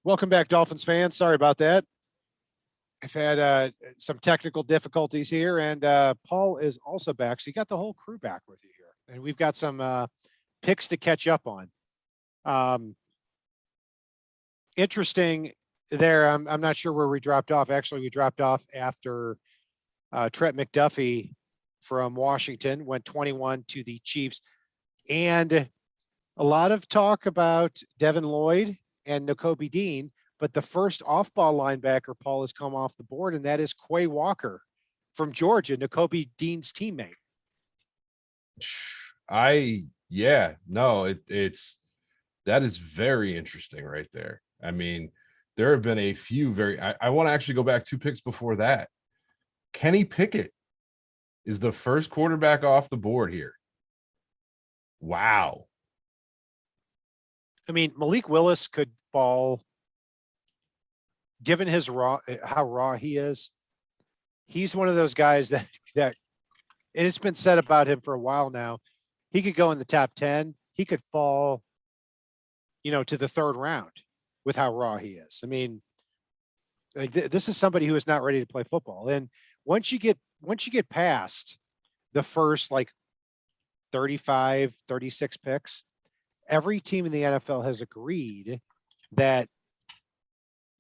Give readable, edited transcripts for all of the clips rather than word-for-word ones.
Welcome back, Dolphins fans. Sorry about that. I've had some technical difficulties here, and Paul is also back. So you got the whole crew back with you here, and we've got some picks to catch up on. Interesting there. I'm not sure where we dropped off. Actually, we dropped off after Trent McDuffie from Washington went 21 to the Chiefs, and a lot of talk about Devin Lloyd and Nakobe Dean, but the first off-ball linebacker, Paul, has come off the board, and that is Quay Walker from Georgia, Nakobe Dean's teammate. It's that is very interesting right there. I mean, there have been a few I want to actually go back 2 picks before that. Kenny Pickett is the first quarterback off the board here. Wow. I mean, Malik Willis could fall, given his how raw he is. He's one of those guys that and it's been said about him for a while now. He could go in the top 10. He could fall, to the third round with how raw he is. I mean, this is somebody who is not ready to play football. And once you get past the first 35, 36 picks, every team in the NFL has agreed that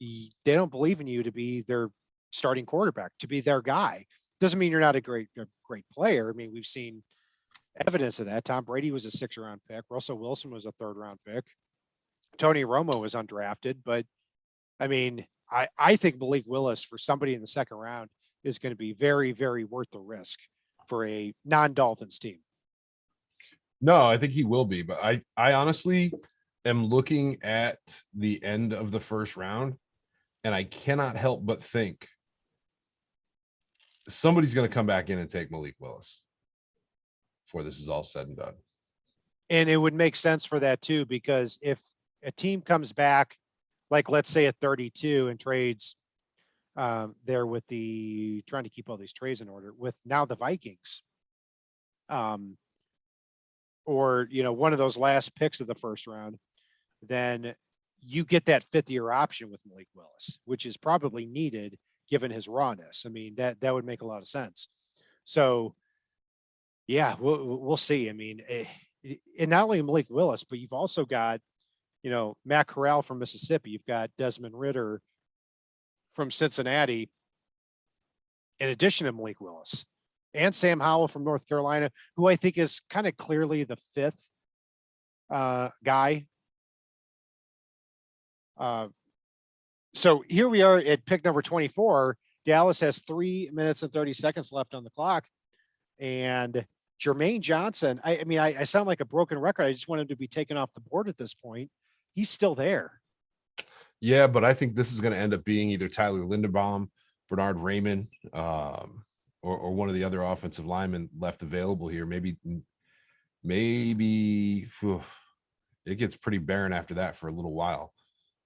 they don't believe in you to be their starting quarterback, to be their guy. Doesn't mean you're not a great player. I mean, we've seen evidence of that. Tom Brady was a 6th-round pick. Russell Wilson was a 3rd-round pick. Tony Romo was undrafted. But, I mean, I think Malik Willis for somebody in the 2nd round is going to be very, very worth the risk for a non-Dolphins team. No, I think he will be, but I honestly am looking at the end of the first round, and I cannot help but think somebody's going to come back in and take Malik Willis before this is all said and done. And it would make sense for that too, because if a team comes back, let's say at 32 and trades there with trying to keep all these trades in order with now the Vikings, or, one of those last picks of the first round, then you get that 5th-year option with Malik Willis, which is probably needed given his rawness. I mean, that would make a lot of sense. So, yeah, we'll see. I mean, and not only Malik Willis, but you've also got, Matt Corral from Mississippi. You've got Desmond Ridder from Cincinnati, in addition to Malik Willis. And Sam Howell from North Carolina, who I think is kind of clearly the 5th guy. So here we are at pick number 24. Dallas has 3 minutes and 30 seconds left on the clock. And Jermaine Johnson, I mean, I sound like a broken record. I just want him to be taken off the board at this point. He's still there. Yeah, but I think this is going to end up being either Tyler Linderbaum, Bernard Raymond, or one of the other offensive linemen left available here. Maybe it gets pretty barren after that for a little while.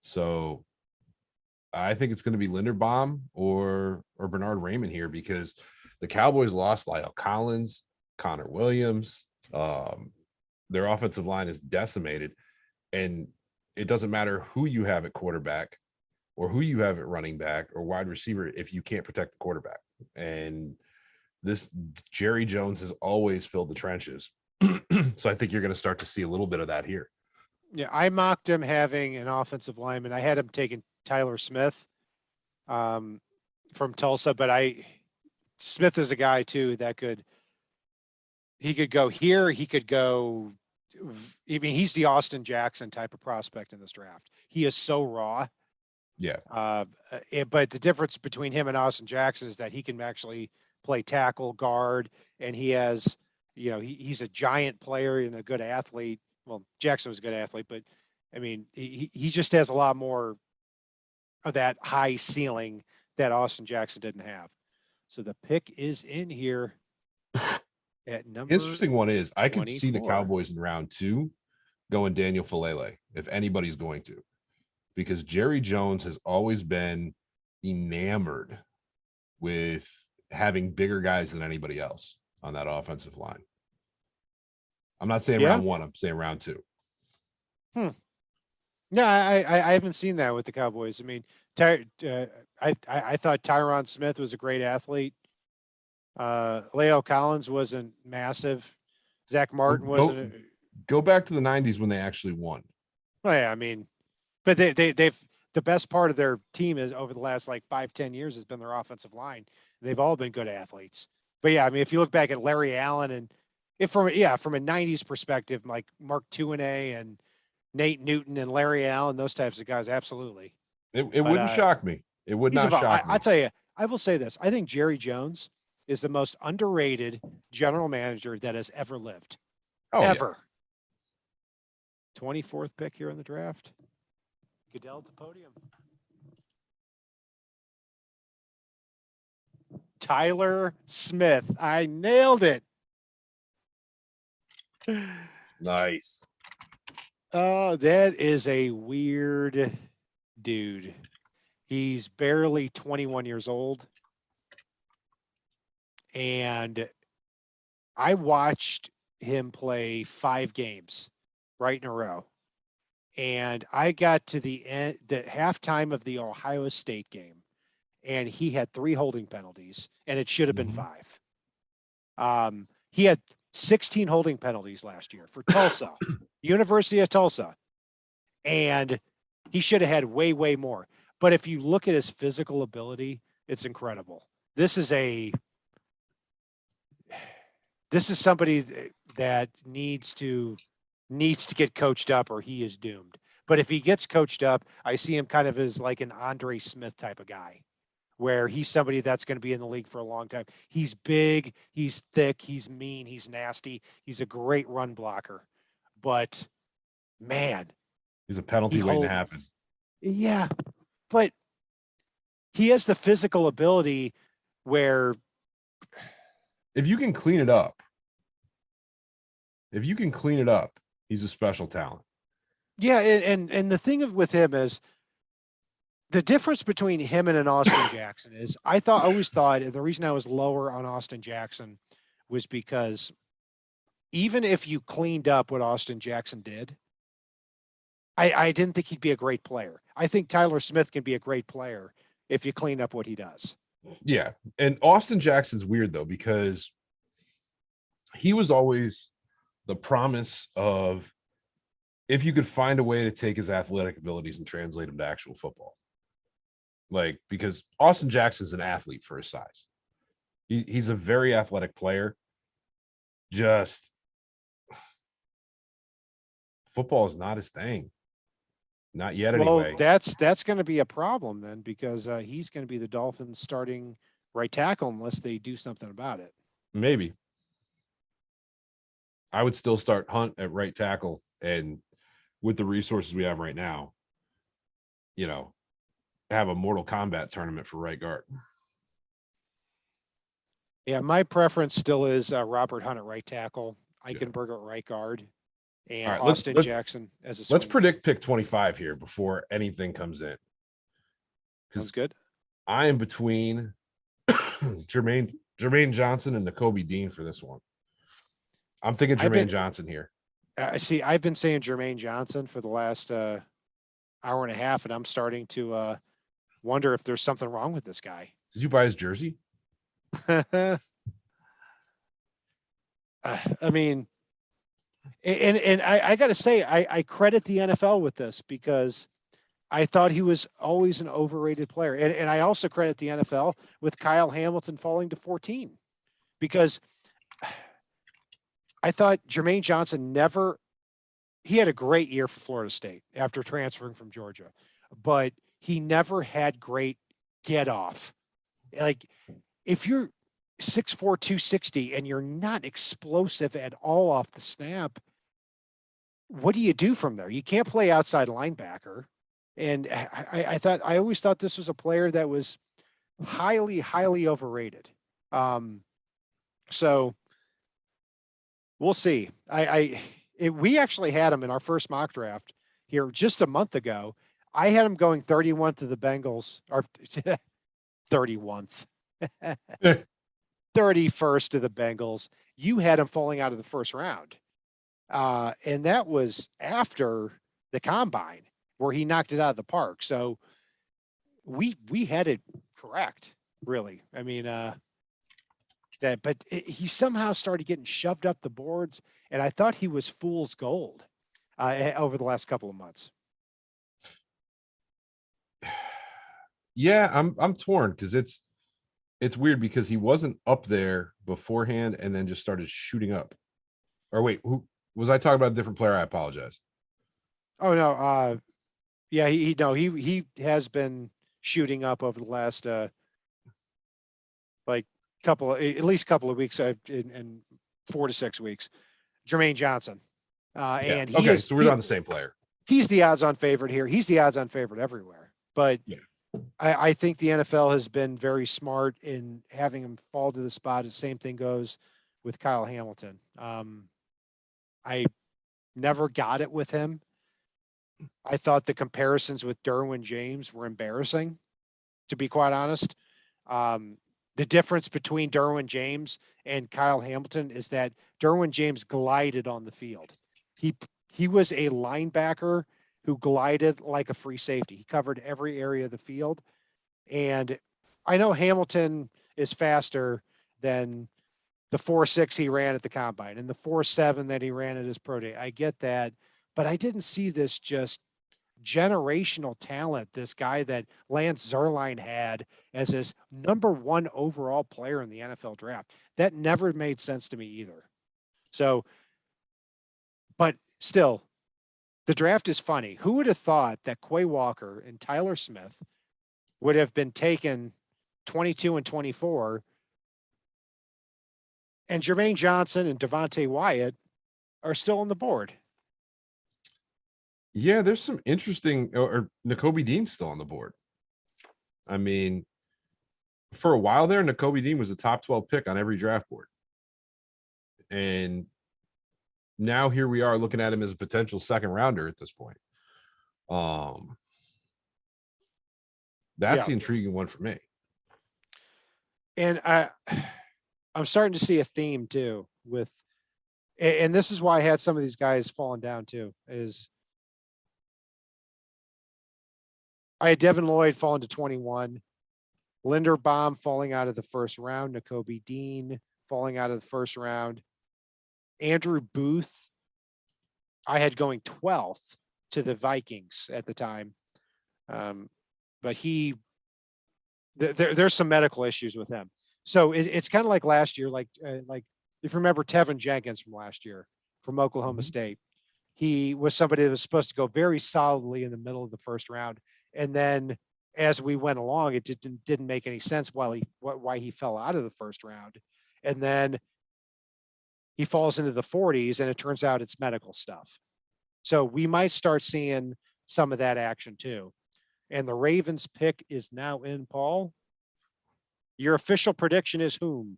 So I think it's going to be Linderbaum or Bernard Raymond here, because the Cowboys lost Lyle Collins, Connor Williams. Their offensive line is decimated, and it doesn't matter who you have at quarterback or who you have at running back or wide receiver if you can't protect the quarterback. And this Jerry Jones has always filled the trenches. So I think you're going to start to see a little bit of that here. Yeah, I mocked him having an offensive lineman. I had him taking Tyler Smith from Tulsa, but Smith is a guy too that he could go here. He could go. I mean, he's the Austin Jackson type of prospect in this draft. He is so raw. Yeah. But the difference between him and Austin Jackson is that he can actually play tackle, guard, and he has, he's a giant player and a good athlete. Well, Jackson was a good athlete, but I mean, he just has a lot more of that high ceiling that Austin Jackson didn't have. So the pick is in here at number. Interesting one is 24. I could see the Cowboys in round 2 going Daniel Falele, if anybody's going to, because Jerry Jones has always been enamored with having bigger guys than anybody else on that offensive line. I'm not saying round 1, I'm saying round 2. No, I haven't seen that with the Cowboys. I mean, I thought Tyron Smith was a great athlete. Leo Collins wasn't massive. Zach Well, Martin wasn't. Go back to the '90s when they actually won. Well, yeah, I mean, but they've the best part of their team is over the last like 5-10 years has been their offensive line. They've all been good athletes. But yeah, I mean, if you look back at Larry Allen and if from a '90s perspective, like Mark Tuinei and Nate Newton and Larry Allen, those types of guys, absolutely. It But wouldn't shock me. It would he's not shock I me. tell you, I will say this: I think Jerry Jones is the most underrated general manager that has ever lived, Oh yeah. ever. 24th pick here in the draft. Goodell at the podium. Tyler Smith. I nailed it. Nice. Oh, that is a weird dude. He's barely 21 years old. And I watched him play 5 games right in a row. And I got to the halftime of the Ohio State game, and he had 3 holding penalties, and it should have been 5. He had 16 holding penalties last year for Tulsa, University of Tulsa, and he should have had way, way more. But if you look at his physical ability, it's incredible. This is somebody that needs to get coached up or he is doomed. But if he gets coached up, I see him kind of as like an Andre Smith type of guy, where he's somebody that's going to be in the league for a long time. He's big, he's thick, he's mean, he's nasty. He's a great run blocker. But man, He's a he penalty waiting to happen. holds. Yeah, but he has the physical ability where If you can clean it up, he's a special talent. yeah, and the thing with him is the difference between him and an Austin Jackson is I always thought, and the reason I was lower on Austin Jackson was because even if you cleaned up what Austin Jackson did, I didn't think he'd be a great player. I think Tyler Smith can be a great player if you clean up what he does. Yeah. And Austin Jackson's weird though, because he was always the promise of if you could find a way to take his athletic abilities and translate them to actual football. Like, because Austin Jackson's an athlete for his size. He's a very athletic player. Just football is not his thing. Not yet, anyway. Well, that's going to be a problem then because he's going to be the Dolphins' starting right tackle unless they do something about it. Maybe. I would still start Hunt at right tackle, and with the resources we have right now, have a Mortal Kombat tournament for right guard. Yeah, my preference still is Robert Hunt at right tackle, Eichenberg at right guard, and right, Austin Jackson as a swing. Let's predict pick 25 here before anything comes in. Sounds good. I am between Jermaine Johnson and Nakobe Dean for this one. I'm thinking Jermaine Johnson here. See, I've been saying Jermaine Johnson for the last hour and a half, and I'm starting to wonder if there's something wrong with this guy. Did you buy his jersey? I mean, and I got to say, I credit the NFL with this because I thought he was always an overrated player. And I also credit the NFL with Kyle Hamilton falling to 14 because I thought Jermaine Johnson he had a great year for Florida State after transferring from Georgia, but he never had great get off. Like if you're 6'4", 260 and you're not explosive at all off the snap, what do you do from there? You can't play outside linebacker. And I always thought this was a player that was highly, highly overrated. So we'll see. We actually had him in our first mock draft here just a month ago. I had him going 31 to the Bengals, or 31th, 31st to the Bengals. You had him falling out of the first round. And that was after the combine. where he knocked it out of the park. So we had it correct, really. I mean, he somehow started getting shoved up the boards, and I thought he was fool's gold over the last couple of months. Yeah, I'm torn because it's weird because he wasn't up there beforehand and then just started shooting up. Or wait, who was I talking about? A different player? I apologize. Oh no, yeah, he has been shooting up over the last like at least couple of weeks, in 4 to 6 weeks. Jermaine Johnson, Yeah. and Okay, so we're on the same player. He's the odds-on favorite here. He's the odds-on favorite everywhere. But Yeah. I think the NFL has been very smart in having him fall to the spot. The same thing goes with Kyle Hamilton. I never got it with him. I thought the comparisons with Derwin James were embarrassing, to be quite honest. The difference between Derwin James and Kyle Hamilton is that Derwin James glided on the field. He was a linebacker who glided like a free safety. He covered every area of the field. And I know Hamilton is faster than the 4.6 he ran at the combine and the 4.7 that he ran at his pro day. I get that, but I didn't see this just generational talent, this guy that Lance Zierlein had as his number 1 overall player in the NFL draft. That never made sense to me either. So, but still, the draft is funny. Who would have thought that Quay Walker and Tyler Smith would have been taken 22 and 24, and Jermaine Johnson and Devontae Wyatt are still on the board? Yeah, there's some interesting, or Nakobe Dean's still on the board. I mean, for a while there, Nakobe Dean was a top 12 pick on every draft board. And now here we are looking at him as a potential second rounder at this point. That's the intriguing one for me. And I'm starting to see a theme too with, and this is why I had some of these guys falling down too, is I had Devin Lloyd falling to 21, Linderbaum falling out of the first round, Nakobe Dean falling out of the first round, Andrew Booth I had going 12th to the Vikings at the time. But there's some medical issues with him. So it's kind of like last year, like if you remember Tevin Jenkins from last year from Oklahoma State, he was somebody that was supposed to go very solidly in the middle of the first round. And then as we went along, it didn't make any sense why he fell out of the first round. And then he falls into the 40s and it turns out it's medical stuff. So we might start seeing some of that action too. And the Ravens pick is now in, Paul. Your official prediction is whom?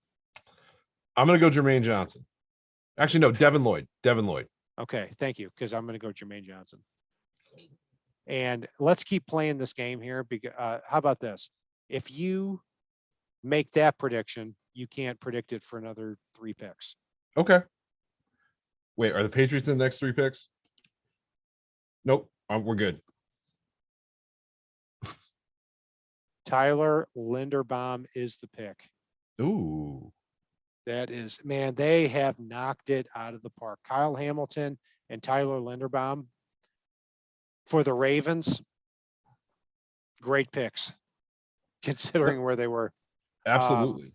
I'm going to go Jermaine Johnson. Actually, no, Devin Lloyd. Okay, thank you, because I'm going to go Jermaine Johnson. And let's keep playing this game here. How about this? If you make that prediction, you can't predict it for another 3 picks. Okay. Wait, are the Patriots in the next 3 picks? Nope. We're good. Tyler Linderbaum is the pick. Ooh. That is, man, they have knocked it out of the park. Kyle Hamilton and Tyler Linderbaum for the Ravens. Great picks, considering where they were. Absolutely.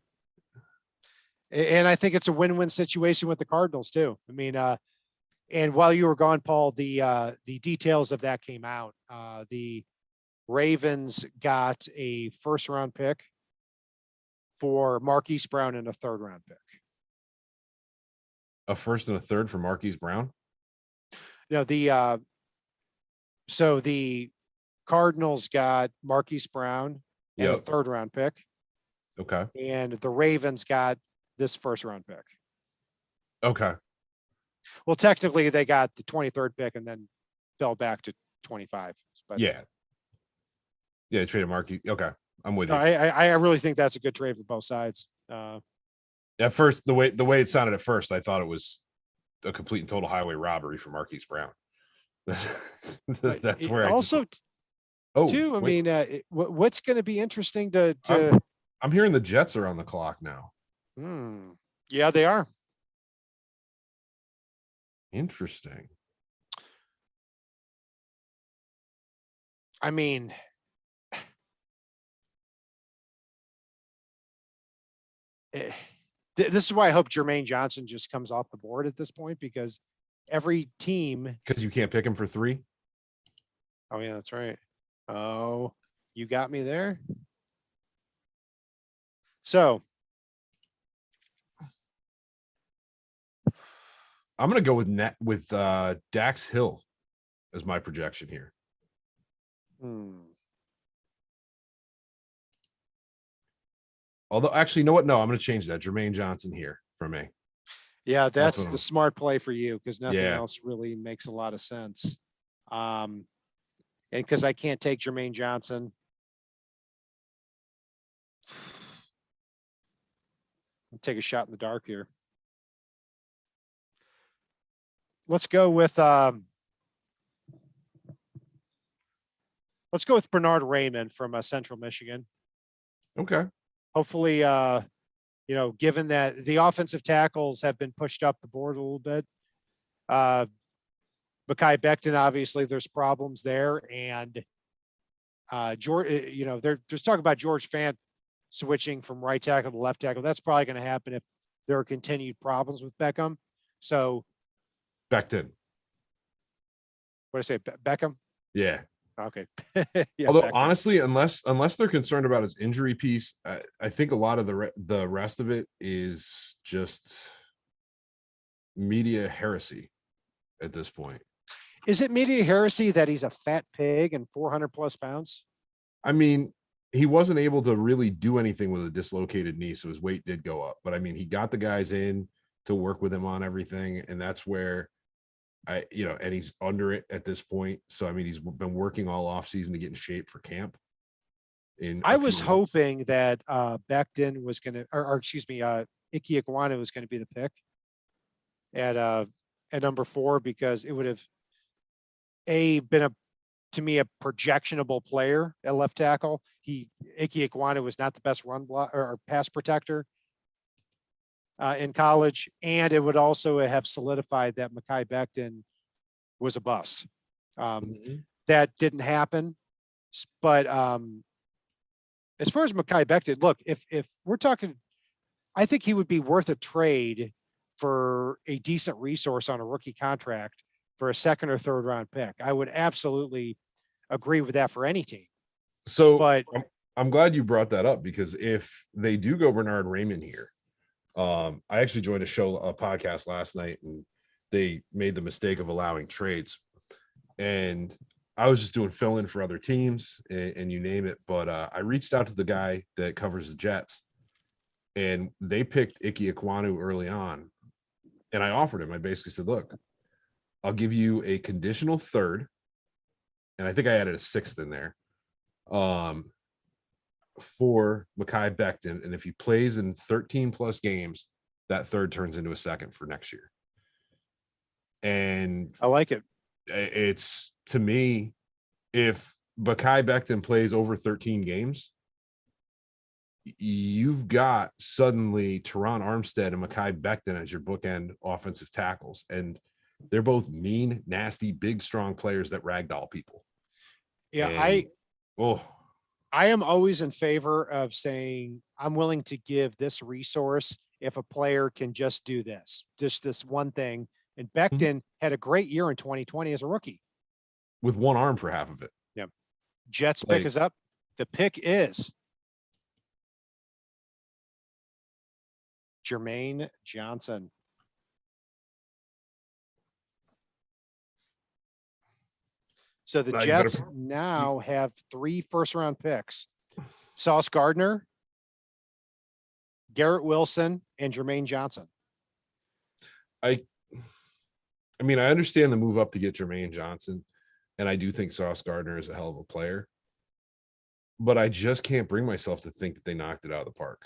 And I think it's a win-win situation with the Cardinals too. I mean, and while you were gone, Paul, the details of that came out. The Ravens got a first-round pick for Marquise Brown and a third-round pick. A first and a third for Marquise Brown? No, so the Cardinals got Marquise Brown and a third-round pick. Okay. And the Ravens got this first-round pick. Okay. Well, technically, they got the 23rd pick and then fell back to 25. But yeah, they traded Marquise. Okay, I'm with you. I really think that's a good trade for both sides. At first, the way it sounded at first, I thought it was a complete and total highway robbery for Marquise Brown. But That's where I just, also oh, too, I wait, mean, what's going to be interesting to I'm hearing the Jets are on the clock now. yeah, they are. Interesting. I mean, this is why I hope Jermaine Johnson just comes off the board at this point, because every team. Because you can't pick him for 3. Oh yeah, that's right. Oh, you got me there. So I'm going to go with Dax Hill as my projection here. Although, actually, you know what? No, I'm going to change that. Jermaine Johnson here for me. Yeah, that's what the smart play for you, because nothing Yeah. else really makes a lot of sense. And because I can't take Jermaine Johnson. I'll take a shot in the dark here. Let's go with Bernard Raymond from Central Michigan. Okay. Hopefully, given that the offensive tackles have been pushed up the board a little bit, Mekhi Becton, obviously there's problems there, and George, there's talk about George Fant switching from right tackle to left tackle. That's probably going to happen if there are continued problems with Beckham. So Becton. What did I say? Beckham? Yeah. Okay. Yeah, Although Beckham. honestly, unless they're concerned about his injury piece, I think a lot of the rest of it is just media heresy at this point. Is it media heresy that he's a fat pig and 400 plus pounds? I mean, he wasn't able to really do anything with a dislocated knee, so his weight did go up. But I mean, he got the guys in to work with him on everything, and that's where and he's under it at this point. So I mean, he's been working all off season to get in shape for camp. I was hoping that Becton was going to, or excuse me, Ike Ekwonu was going to be the pick at number 4, because it would have been to me a projectionable player at left tackle. Ike Ekwonu was not the best run block or pass protector in college, and it would also have solidified that Mekhi Becton was a bust. That didn't happen, but as far as Mekhi Becton, look, if we're talking, I think he would be worth a trade for a decent resource on a rookie contract for a 2nd or 3rd round pick. I would absolutely agree with that for any team. So, but I'm glad you brought that up, because if they do go Bernard Raymond here, I actually joined a podcast last night, and they made the mistake of allowing trades, and I was just doing fill in for other teams and you name it. But I reached out to the guy that covers the Jets, and they picked Ike Ekwonu early on. And I offered him, I basically said, look, I'll give you a conditional 3rd. And I think I added a 6th in there for Mekhi Becton. And if he plays in 13 plus games, that 3rd turns into a 2nd for next year. And I like it. It's, to me, if Mekhi Becton plays over 13 games, you've got suddenly Teron Armstead and Mekhi Becton as your bookend offensive tackles. And they're both mean, nasty, big, strong players that ragdoll people. Yeah, and, I am always in favor of saying I'm willing to give this resource if a player can just do this one thing. And Becton had a great year in 2020 as a rookie. With one arm for half of it. Yeah. Jets pick is up. The pick is Jermaine Johnson. So the Jets now have 3 first-round picks: Sauce Gardner, Garrett Wilson, and Jermaine Johnson. I mean, I understand the move up to get Jermaine Johnson, and I do think Sauce Gardner is a hell of a player, but I just can't bring myself to think that they knocked it out of the park.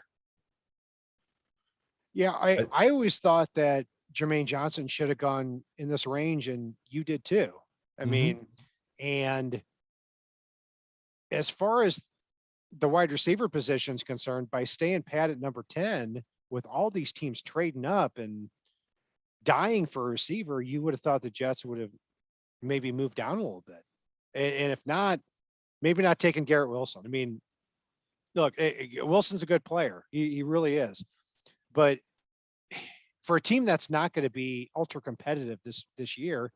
Yeah, I always thought that Jermaine Johnson should have gone in this range, and you did too. I mean, and as far as the wide receiver position is concerned, by staying pat at number 10, with all these teams trading up and dying for a receiver, you would have thought the Jets would have maybe moved down a little bit. And if not, maybe not taking Garrett Wilson. I mean, look, Wilson's a good player. He really is. But for a team that's not going to be ultra competitive this year,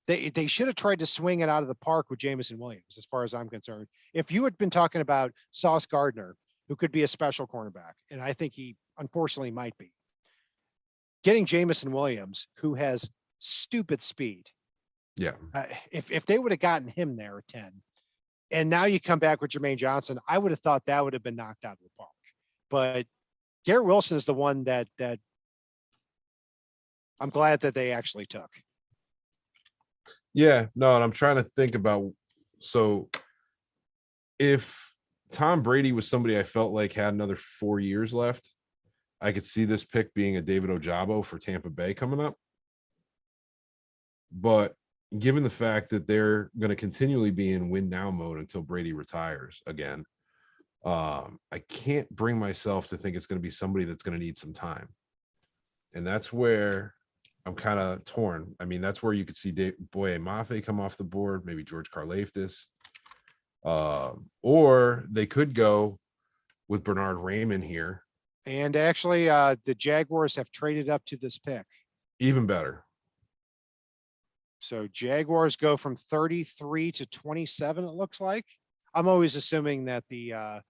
they should have tried to swing it out of the park with Jamison Williams, as far as I'm concerned. If you had been talking about Sauce Gardner, who could be a special cornerback, and I think he unfortunately might be, getting Jamison Williams, who has stupid speed. Yeah. If they would have gotten him there at 10, and now you come back with Jermaine Johnson, I would have thought that would have been knocked out of the park. But Garrett Wilson is the one that I'm glad that they actually took. Yeah, no, and I'm trying to think about, so if Tom Brady was somebody I felt like had another 4 years left, I could see this pick being a David Ojabo for Tampa Bay coming up. But given the fact that they're going to continually be in win now mode until Brady retires again, I can't bring myself to think it's going to be somebody that's going to need some time. And that's where I'm kind of torn. I mean, that's where you could see Boye Mafe come off the board, maybe George Karlaftis. Or they could go with Bernard Raymond here. And actually, the Jaguars have traded up to this pick. Even better. So Jaguars go from 33 to 27, it looks like. I'm always assuming that the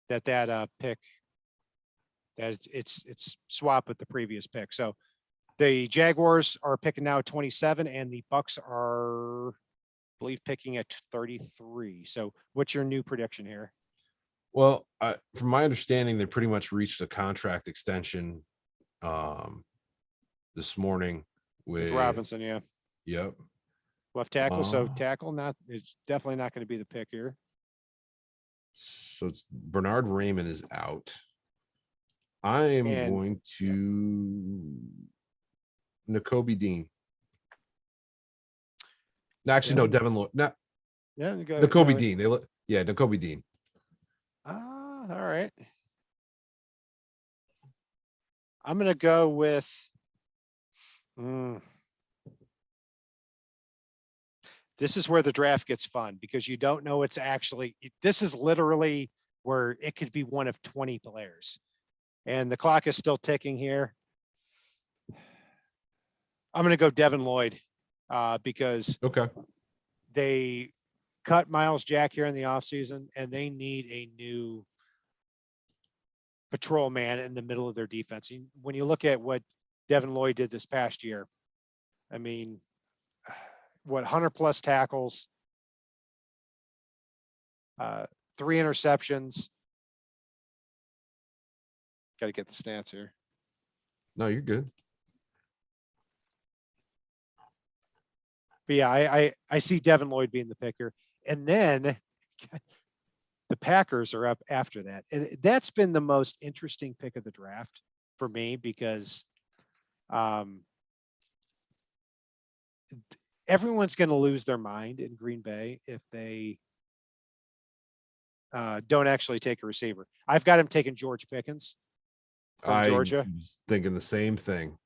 pick, that it's swap with the previous pick. So the Jaguars are picking now at 27, and the Bucks are, I believe, picking at 33. So what's your new prediction here? Well, from my understanding, they pretty much reached a contract extension this morning with Robinson. Yeah. Yep. Left tackle. So tackle, it's definitely not going to be the pick here. So it's Bernard Raymond is out. I am going to Nakobe Dean. Actually, no, Devin Lloyd. No, Nakobe Dean. Nakobe Dean. All right. I'm going to go with. This is where the draft gets fun, because you don't know it's actually. This is literally where it could be one of 20 players, and the clock is still ticking here. I'm going to go Devin Lloyd because they cut Miles Jack here in the offseason, and they need a new patrol man in the middle of their defense. When you look at what Devin Lloyd did this past year, I mean, 100+ tackles, 3 interceptions. Got to get the stats here. No, you're good. But yeah, I see Devin Lloyd being the picker. And then the Packers are up after that. And that's been the most interesting pick of the draft for me, because everyone's going to lose their mind in Green Bay if they don't actually take a receiver. I've got him taking George Pickens from Georgia. I was thinking the same thing.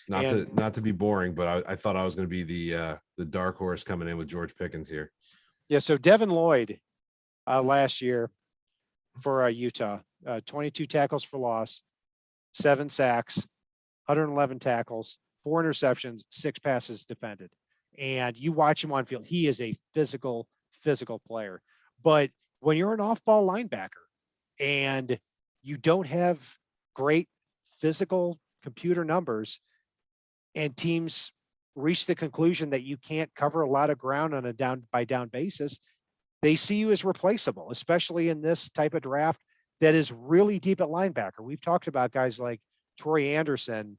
Not to be boring, but I thought I was going to be the dark horse coming in with George Pickens here. Yeah. So Devin Lloyd last year for Utah, 22 tackles for loss, 7 sacks, 111 tackles, 4 interceptions, 6 passes defended. And you watch him on field, he is a physical player. But when you're an off-ball linebacker and you don't have great physical computer numbers, and teams reach the conclusion that you can't cover a lot of ground on a down-by-down basis, they see you as replaceable, especially in this type of draft that is really deep at linebacker. We've talked about guys like Troy Anderson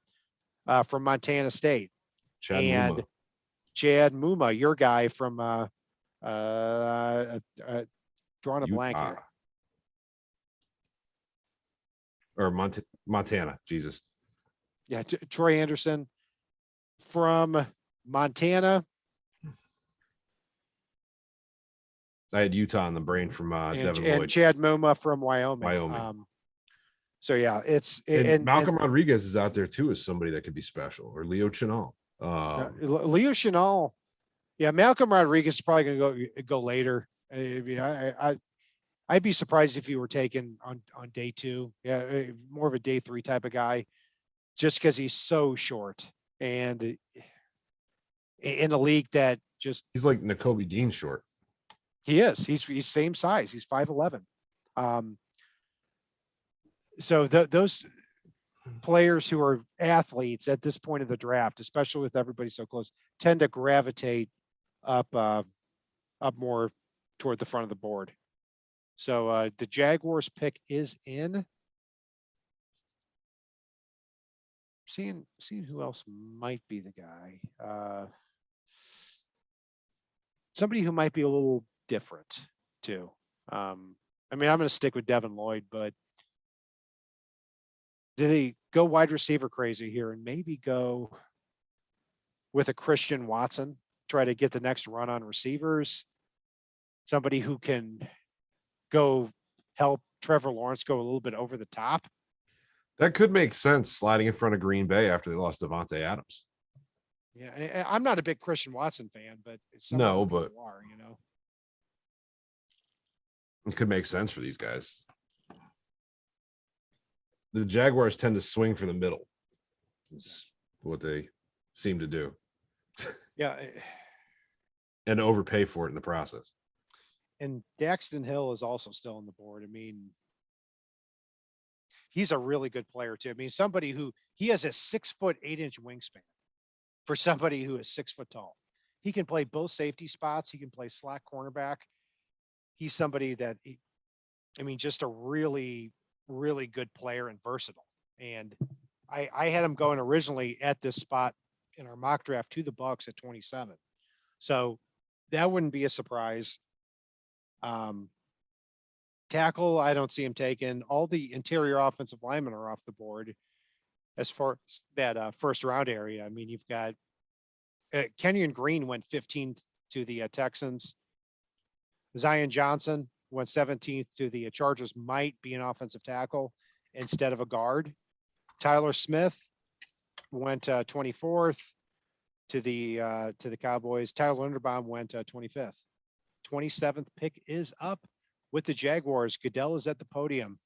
from Montana State, Chad Muma, your guy from drawing a blank here. Or Montana, Jesus. Yeah, Troy Anderson from Montana. I had Utah in the brain from Devin Lloyd. Chad Muma from Wyoming. So yeah, and Malcolm Rodriguez is out there too as somebody that could be special, or Leo Chenal. Leo Chenal. Yeah, Malcolm Rodriguez is probably going to go later. I'd be surprised if he were taken on day 2. Yeah, more of a day 3 type of guy, just because he's so short and in a league that just he's like Nakobe Dean short. He is. He's same size. He's 5'11". So those players who are athletes at this point of the draft, especially with everybody so close, tend to gravitate up more toward the front of the board. So the Jaguars pick is in. Seeing who else might be the guy. Somebody who might be a little different too. I mean, I'm going to stick with Devin Lloyd, but do they go wide receiver crazy here and maybe go with a Christian Watson, try to get the next run on receivers? Somebody who can go help Trevor Lawrence go a little bit over the top. That could make sense, sliding in front of Green Bay after they lost Devontae Adams. Yeah, I'm not a big Christian Watson fan, but it's but you know, it could make sense for these guys. The Jaguars tend to swing for the middle. Is what they seem to do. Yeah, and overpay for it in the process. And Daxton Hill is also still on the board. I mean, he's a really good player too. I mean, somebody who he has a 6'8" wingspan for somebody who is 6 foot tall. He can play both safety spots. He can play slot cornerback. He's somebody that, just a really, really good player and versatile. And I had him going originally at this spot in our mock draft to the Bucs at 27. So that wouldn't be a surprise. Tackle, I don't see him taken. All the interior offensive linemen are off the board as far as that first round area. I mean, you've got Kenyon Green went 15th to the Texans. Zion Johnson went 17th to the Chargers, might be an offensive tackle instead of a guard. Tyler Smith went 24th to the Cowboys. Tyler Linderbaum went 25th. 27th pick is up with the Jaguars. Goodell is at the podium.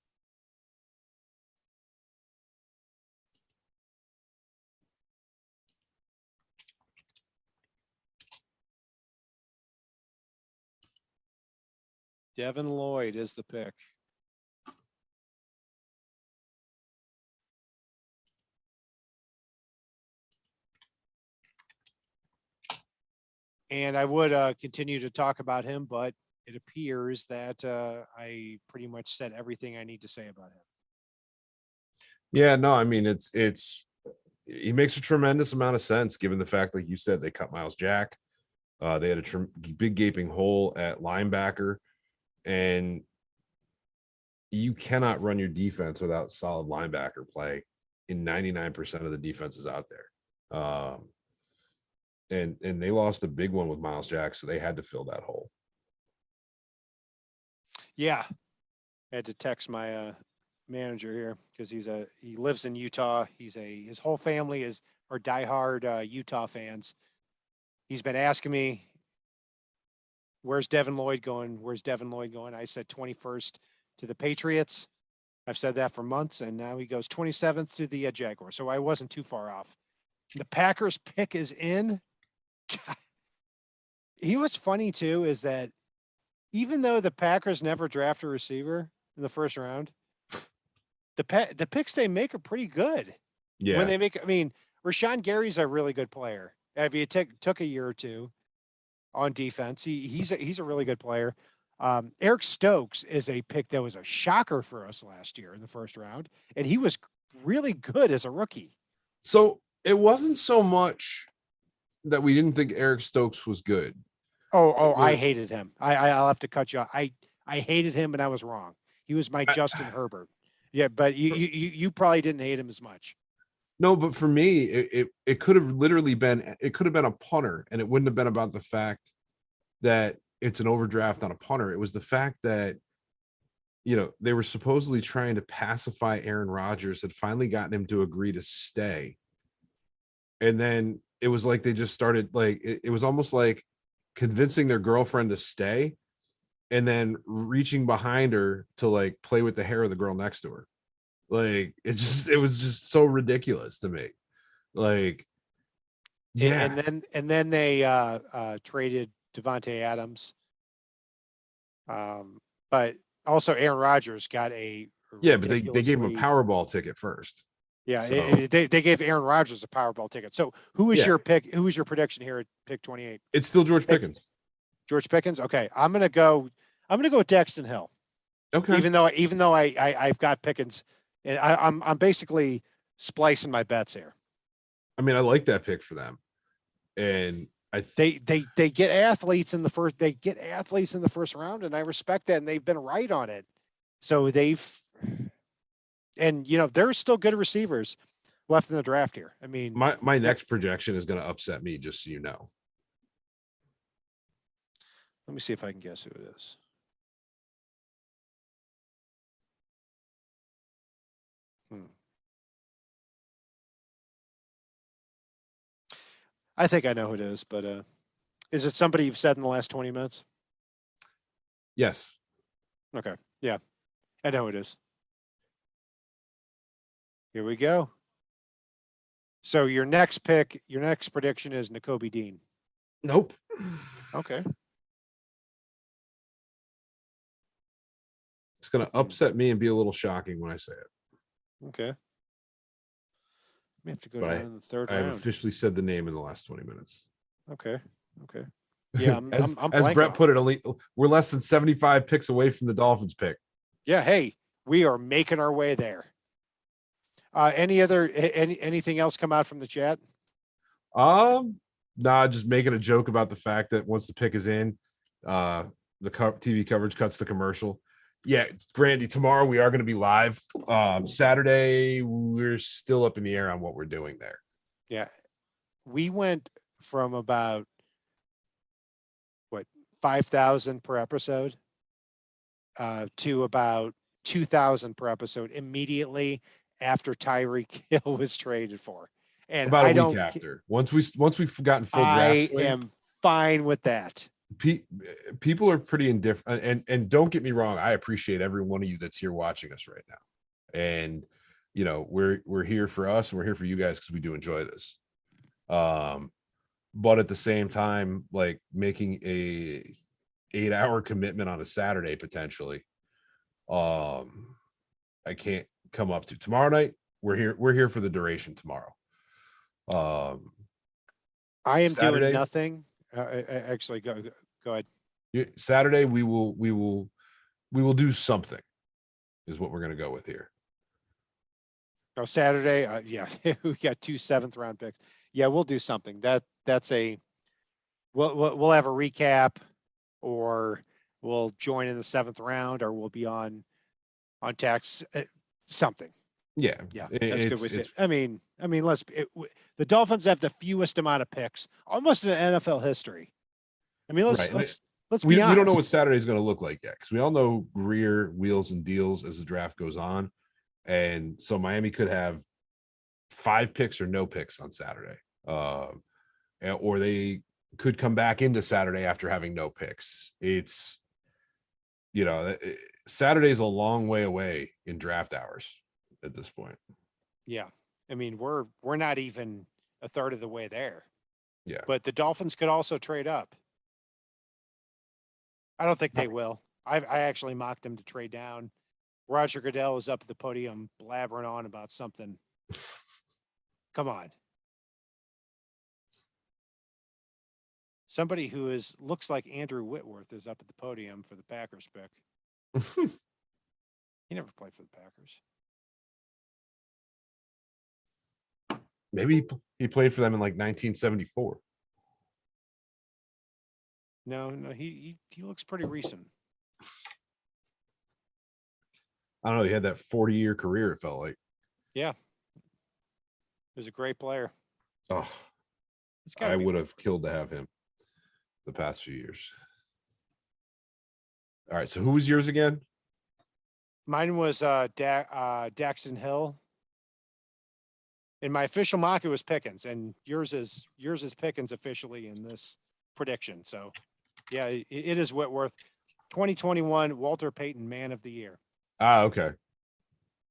Devin Lloyd is the pick. And I would continue to talk about him, but it appears that I pretty much said everything I need to say about him. Yeah, no, I mean, he makes a tremendous amount of sense given the fact, like you said, they cut Miles Jack. They had a big gaping hole at linebacker, and you cannot run your defense without solid linebacker play in 99% of the defenses out there. And they lost a big one with Miles Jack, so they had to fill that hole. Yeah. I had to text my manager here because he lives in Utah. His whole family are diehard Utah fans. He's been asking me, where's Devin Lloyd going? Where's Devin Lloyd going? I said 21st to the Patriots. I've said that for months, and now he goes 27th to the Jaguars. So I wasn't too far off. The Packers pick is in. What's funny too is that even though the Packers never draft a receiver in the first round, the picks they make are pretty good. Yeah. When they make, Rashawn Gary's a really good player. If you took a year or two on defense, he's a really good player. Eric Stokes is a pick that was a shocker for us last year in the first round, and he was really good as a rookie. So it wasn't so much that we didn't think Eric Stokes was good. I hated him. I'll have to cut you off. I hated him, and I was wrong. He was my Justin Herbert. Yeah, but you probably didn't hate him as much. No, but for me, it could have literally been a punter, and it wouldn't have been about the fact that it's an overdraft on a punter. It was the fact that they were supposedly trying to pacify Aaron Rodgers, had finally gotten him to agree to stay. And then it was like they just started like it was almost like convincing their girlfriend to stay and then reaching behind her to like play with the hair of the girl next to her. Like it was just so ridiculous to me. Like, yeah. And then they traded Devontae Adams. But also Aaron Rodgers got a Yeah, but they gave him a ridiculously Powerball ticket first. yeah, So they gave Aaron Rodgers a Powerball ticket. So who is yeah, your pick? Who is your prediction here at pick 28? it's still George Pick Pickens. George Pickens. Okay, I'm gonna go with Daxton Hill. Okay. Even though I've got Pickens, and I'm basically splicing my bets here. I mean, I like that pick for them. And they get athletes in the first. They get athletes in the first round, and I respect that, and they've been right on it. So there's still good receivers left in the draft here. I mean, my next projection is going to upset me, just so you know. Let me see if I can guess who it is. I think I know who it is, but is it somebody you've said in the last 20 minutes? Yes. Okay. Yeah. I know who it is. Here we go. So your next prediction is Nakobe Dean. Nope. Okay. It's going to upset me and be a little shocking when I say it. Okay. We have to go But down in the third I round. have officially said the name in the last 20 minutes. Okay. Yeah, as blanking. Brett put it, we're less than 75 picks away from the Dolphins pick. Yeah, hey, we are making our way there. Anything else come out from the chat? Just making a joke about the fact that once the pick is in, the TV coverage cuts the commercial. Yeah, Brandy, tomorrow we are going to be live. Saturday, we're still up in the air on what we're doing there. Yeah. We went from about 5,000 per episode to about 2,000 per episode immediately after Tyreek Hill was traded for. And about a week after. Once we've gotten full draft. I am fine with that. People are pretty indifferent, and don't get me wrong, I appreciate every one of you that's here watching us right now. And we're here for us, and we're here for you guys because we do enjoy this. But at the same time, like making a 8-hour commitment on a Saturday potentially, I can't come up to. Tomorrow night, we're here for the duration tomorrow. I am Saturday, doing nothing. Actually, go ahead. Saturday, we will do something, is what we're going to go with here. Oh, Saturday, yeah, we got 2 7th-round picks. Yeah, we'll do something. That's we'll have a recap, or we'll join in the 7th round, or we'll be on tax something. Yeah, that's a good way to say it. I mean, the Dolphins have the fewest amount of picks, almost in NFL history. I mean, let's be honest. We don't know what Saturday is going to look like yet, because we all know Grier wheels and deals as the draft goes on, and so Miami could have 5 picks or no picks on Saturday, or they could come back into Saturday after having no picks. It's Saturday's a long way away in draft hours at this point. Yeah. I mean, we're not even a third of the way there. Yeah. But the Dolphins could also trade up. I don't think they will. I actually mocked them to trade down. Roger Goodell was up at the podium blabbering on about something. Come on. Somebody who looks like Andrew Whitworth is up at the podium for the Packers pick. He never played for the Packers. Maybe he played for them in like 1974. No, he looks pretty recent. I don't know. He had that 40-year career, it felt like. Yeah. was a great player. Oh, It's got to I be would a have killed to have him the past few years. All right. So who was yours again? Mine was Daxton Hill. In my official mock, it was Pickens, and yours is Pickens officially in this prediction. So, yeah, it is Whitworth. 2021 Walter Payton Man of the Year. Ah, okay.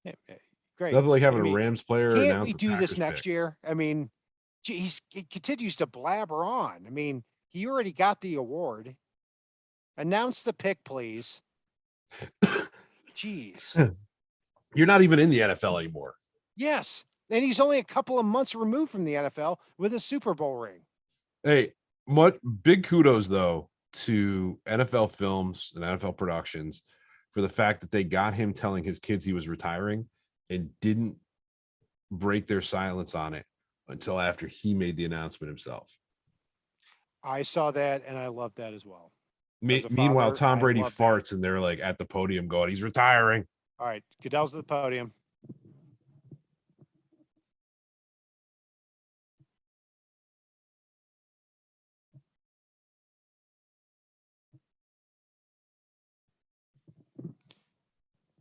Yeah, great. Nothing like having I a mean, Rams player can't announce we a do this Packers next pick. year? I mean, he continues to blabber on. I mean, he already got the award. Announce the pick, please. Jeez. You're not even in the NFL anymore. Yes. And he's only a couple of months removed from the NFL with a Super Bowl ring. Hey, big kudos though to NFL Films and NFL Productions for the fact that they got him telling his kids he was retiring and didn't break their silence on it until after he made the announcement himself. I saw that and I love that as well. Meanwhile, father, Tom I Brady love farts that. and they're like at the podium going, he's retiring. All right. Goodell's at the podium.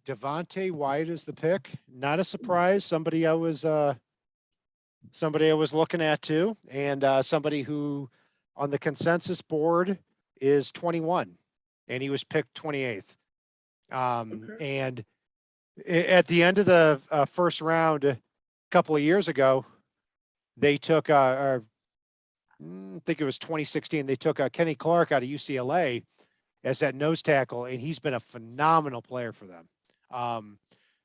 Devontae Wyatt is the pick. Not a surprise. Somebody I was looking at too, and somebody who on the consensus board is 21, and he was picked 28th. And at the end of the first round, a couple of years ago, they took I think it was 2016. They took Kenny Clark out of UCLA as that nose tackle, and he's been a phenomenal player for them.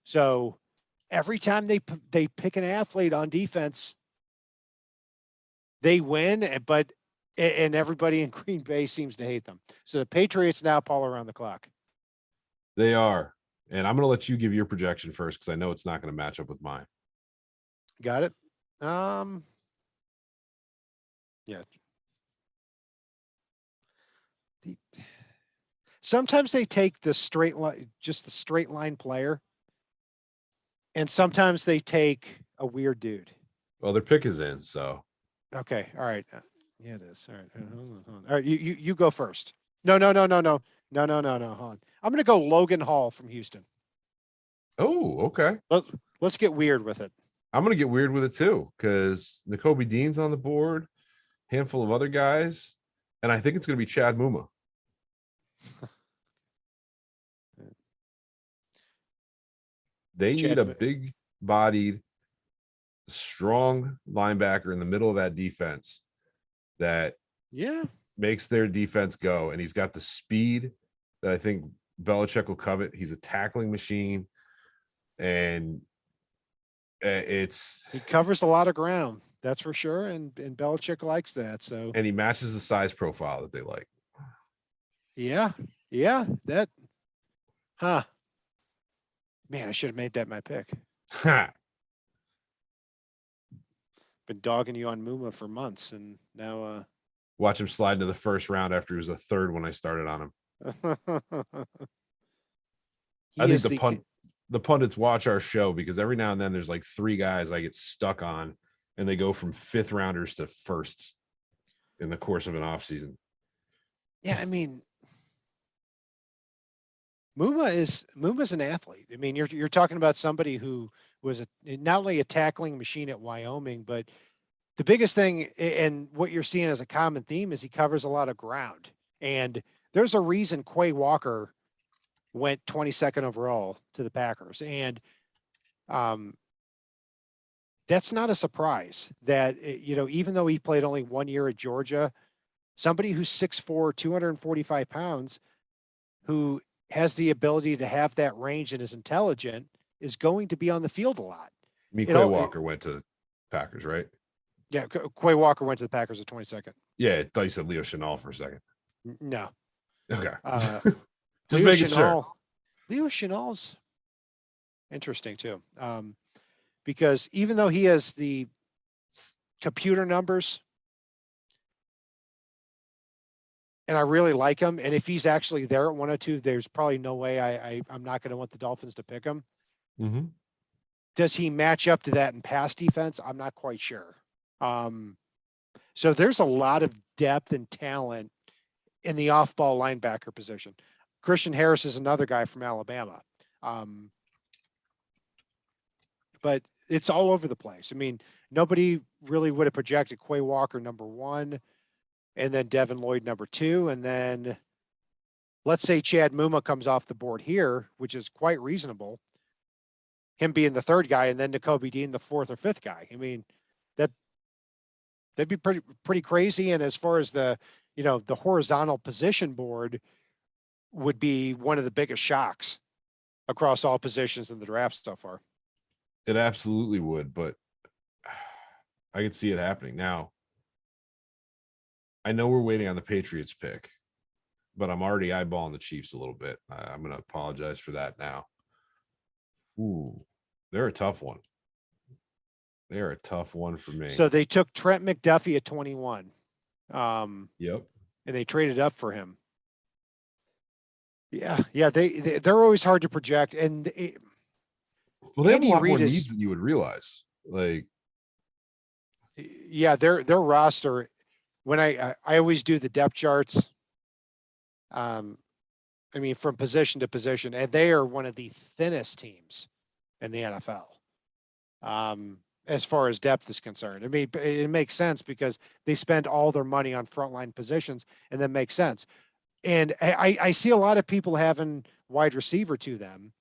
So every time they pick an athlete on defense, they win, but everybody in Green Bay seems to hate them. So the Patriots now Paul around the clock. They are. And I'm going to let you give your projection first because I know it's not going to match up with mine. Got it. Yeah. Sometimes they take the straight line, just the straight line player, and sometimes they take a weird dude. Well, their pick is in, so. Okay. All right. Yeah, it is. All right. Hold on. All right. You go first. No. Hold on. I'm going to go Logan Hall from Houston. Oh, okay. Let's get weird with it. I'm going to get weird with it too because Nakobe Dean's on the board, handful of other guys, and I think it's going to be Chad Muma. They need a big-bodied, strong linebacker in the middle of that defense that makes their defense go. And he's got the speed that I think Belichick will covet. He's a tackling machine, and he covers a lot of ground. That's for sure. And Belichick likes that. So, and he matches the size profile that they like. Yeah. Man, I should have made that my pick. Been dogging you on Muma for months, and now watch him slide into the first round after he was a third when I started on him. I think the pundits watch our show because every now and then there's like 3 guys I get stuck on, and they go from 5th rounders to firsts in the course of an off season. Yeah, I mean, Muma's an athlete. I mean, you're talking about somebody who was not only a tackling machine at Wyoming, but the biggest thing and what you're seeing as a common theme is he covers a lot of ground. And there's a reason Quay Walker went 22nd overall to the Packers. And that's not a surprise that, even though he played only 1 year at Georgia, somebody who's 6'4", 245 pounds, who has the ability to have that range and is intelligent, is going to be on the field a lot. Quay Walker went to Packers, right? Yeah, Quay Walker went to the Packers at 22nd. Yeah, I thought you said Leo Chenal for a second. No. Okay. Just making sure. Leo Chenal's interesting too, because even though he has the computer numbers, and I really like him, and if he's actually there at 102, there's probably no way I'm not going to want the Dolphins to pick him. Mm-hmm. does he match up to that in pass defense? I'm not quite sure. So there's a lot of depth and talent in the off-ball linebacker position. Christian Harris is another guy from Alabama. But it's all over the place. I mean, nobody really would have projected Quay Walker number 1, and then Devin Lloyd number 2, and then let's say Chad Muma comes off the board here, which is quite reasonable. Him being the 3rd guy, and then Nakobe Dean the 4th or 5th guy. I mean, that'd be pretty crazy. And as far as the horizontal position board would be one of the biggest shocks across all positions in the draft so far. It absolutely would, but I could see it happening. Now, I know we're waiting on the Patriots pick, but I'm already eyeballing the Chiefs a little bit. I'm going to apologize for that now. Ooh, they're a tough one. They're a tough one for me. So they took Trent McDuffie at 21. Yep. And they traded up for him. Yeah, they're always hard to project. And well, they have a lot Reid more needs than you would realize. Like, yeah, their roster. When I always do the depth charts. I mean, from position to position, and they are one of the thinnest teams in the NFL. As far as depth is concerned, I mean, it makes sense because they spend all their money on frontline positions, and that makes sense. And I see a lot of people having wide receiver to them,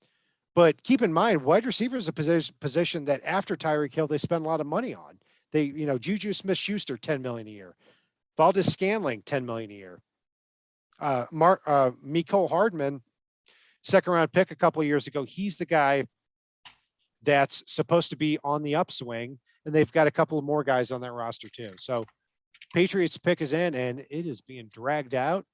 but keep in mind, wide receiver is a position that after Tyreek Hill, they spend a lot of money on. They, Juju Smith-Schuster, $10 million a year, Valdez Scantling, $10 million a year. Mecole Hardman, 2nd round pick a couple of years ago. He's the guy that's supposed to be on the upswing, and they've got a couple of more guys on that roster too. So Patriots pick is in, and it is being dragged out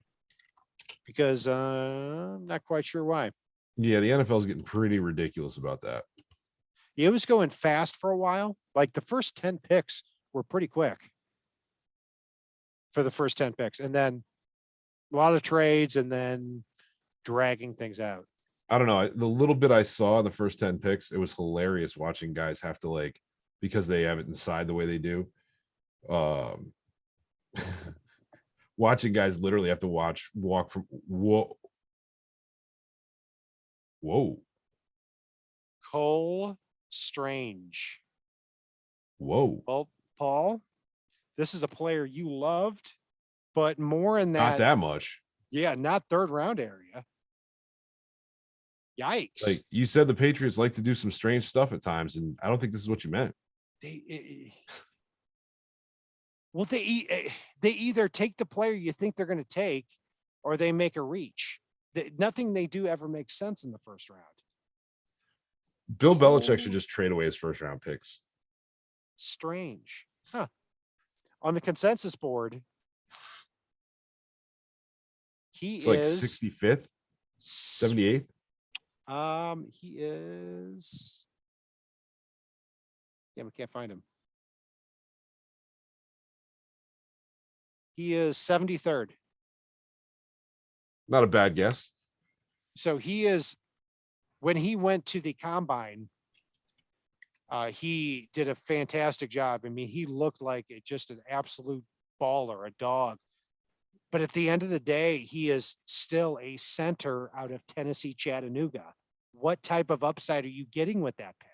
because I'm not quite sure why. Yeah, the NFL is getting pretty ridiculous about that. It was going fast for a while. Like the first 10 picks were pretty quick for the first 10 picks, and then a lot of trades, and then dragging things out. I don't know. The little bit I saw in the first 10 picks, it was hilarious watching guys have to, like, because they have it inside the way they do. Watching guys literally have to walk from whoa. Cole Strange. Whoa. Well, Paul, this is a player you loved, but more in that. Not that much. Yeah, not 3rd round area. Yikes. Like you said, the Patriots like to do some strange stuff at times, and I don't think this is what you meant. They either take the player you think they're going to take, or they make a reach. Nothing they do ever makes sense in the first round. Bill Belichick should just trade away his first round picks. Strange. Huh. On the consensus board, he It's is like 65th, 78th. He is. Yeah, we can't find him. He is 73rd. Not a bad guess. So he is, when he went to the combine, he did a fantastic job. I mean, he looked like just an absolute baller, a dog. But at the end of the day, he is still a center out of Tennessee, Chattanooga. What type of upside are you getting with that pick?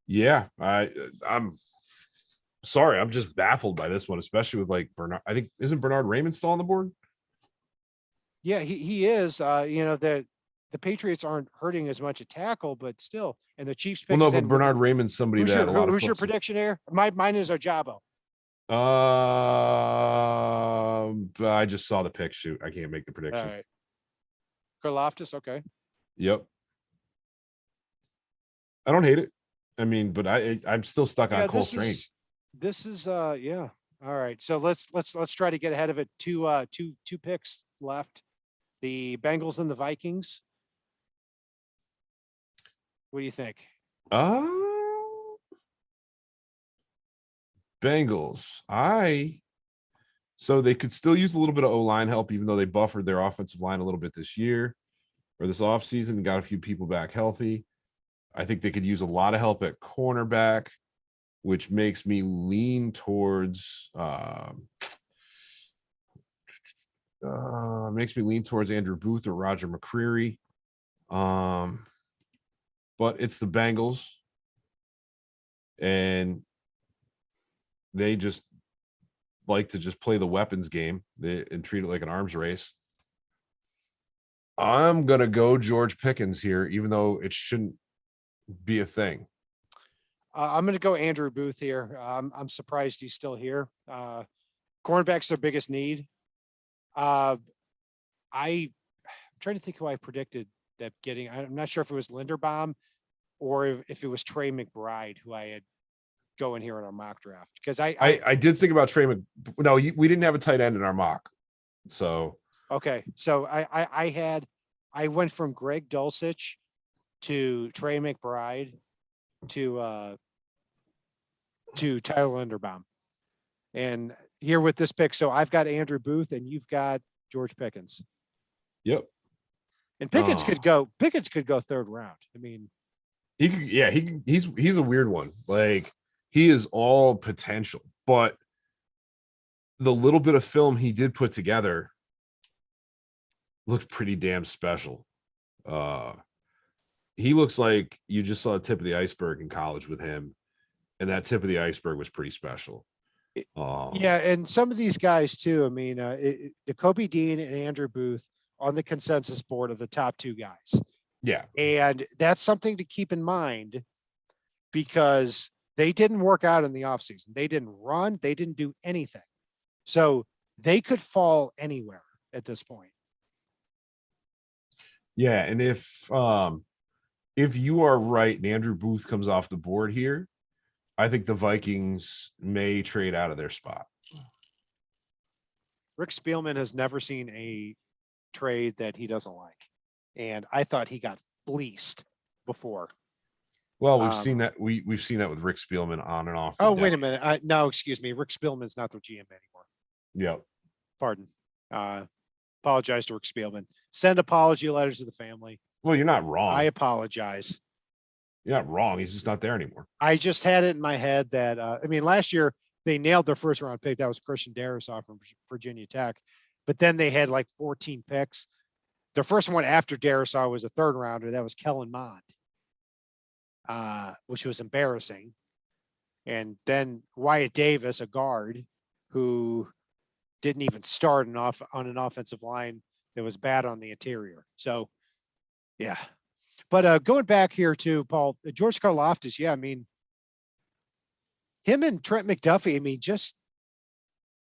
Yeah, I'm sorry. I'm just baffled by this one, especially with like Bernard. I think isn't Bernard Raymond still on the board? Yeah, he is. The Patriots aren't hurting as much at tackle, but still, and the Chiefs pick. Well, no, but Bernard Raymond's somebody that a lot of who's your prediction here? Mine is Ojabo. I just saw the pick. Shoot, I can't make the prediction. All right. Karlaftis, okay. Yep. I don't hate it. I mean, but I'm still stuck on Cole Strange. This is yeah. All right. So let's try to get ahead of it. Two picks left. The Bengals and the Vikings. What do you think? Bengals. So they could still use a little bit of O-line help, even though they buffered their offensive line a little bit this year. or this offseason, got a few people back healthy. I think they could use a lot of help at cornerback, which makes me lean towards Andrew Booth or Roger McCreary. But it's the Bengals, and they just like to just play the weapons game and treat it like an arms race. I'm going to go George Pickens here, even though it shouldn't be a thing. I'm going to go Andrew Booth here. I'm surprised he's still here. Cornerback's their biggest need. I'm trying to think who I predicted that getting. I'm not sure if it was Linderbaum or if it was Trey McBride who I had going here in our mock draft. Because I did think about Trey. No, we didn't have a tight end in our mock. So okay, so I went from Greg Dulcich to Trey McBride to Tyler Linderbaum, and here with this pick, so I've got Andrew Booth and you've got George Pickens. Yep. And Pickens could go third round. I mean, he could, yeah, he's a weird one. Like, he is all potential, but the little bit of film he did put together looked pretty damn special. He looks like you just saw the tip of the iceberg in college with him, and that tip of the iceberg was pretty special. Yeah, and some of these guys too. I mean, Kobe Dean and Andrew Booth on the consensus board are the top two guys. Yeah, and that's something to keep in mind because they didn't work out in the offseason. They didn't run. They didn't do anything. So they could fall anywhere at this point. Yeah, and if you are right and Andrew Booth comes off the board here, I think the Vikings may trade out of their spot. Rick Spielman has never seen a trade that he doesn't like. And I thought he got fleeced before. Well, we've seen that. We've seen that with Rick Spielman on and off. Oh, wait a minute. No, excuse me. Rick Spielman's not their GM anymore. Yep. Pardon. Apologize to Rick Spielman. Send apology letters to the family. Well, you're not wrong. I apologize. You're not wrong. He's just not there anymore. I just had it in my head that, last year they nailed their first round pick. That was Christian Darrisaw from Virginia Tech. But then they had like 14 picks. Their first one after Darrisaw was a third rounder. That was Kellen Mond, which was embarrassing. And then Wyatt Davis, a guard who didn't even start on an offensive line that was bad on the interior. So, yeah. But going back here to Paul, George Karlaftis, yeah, I mean, him and Trent McDuffie, just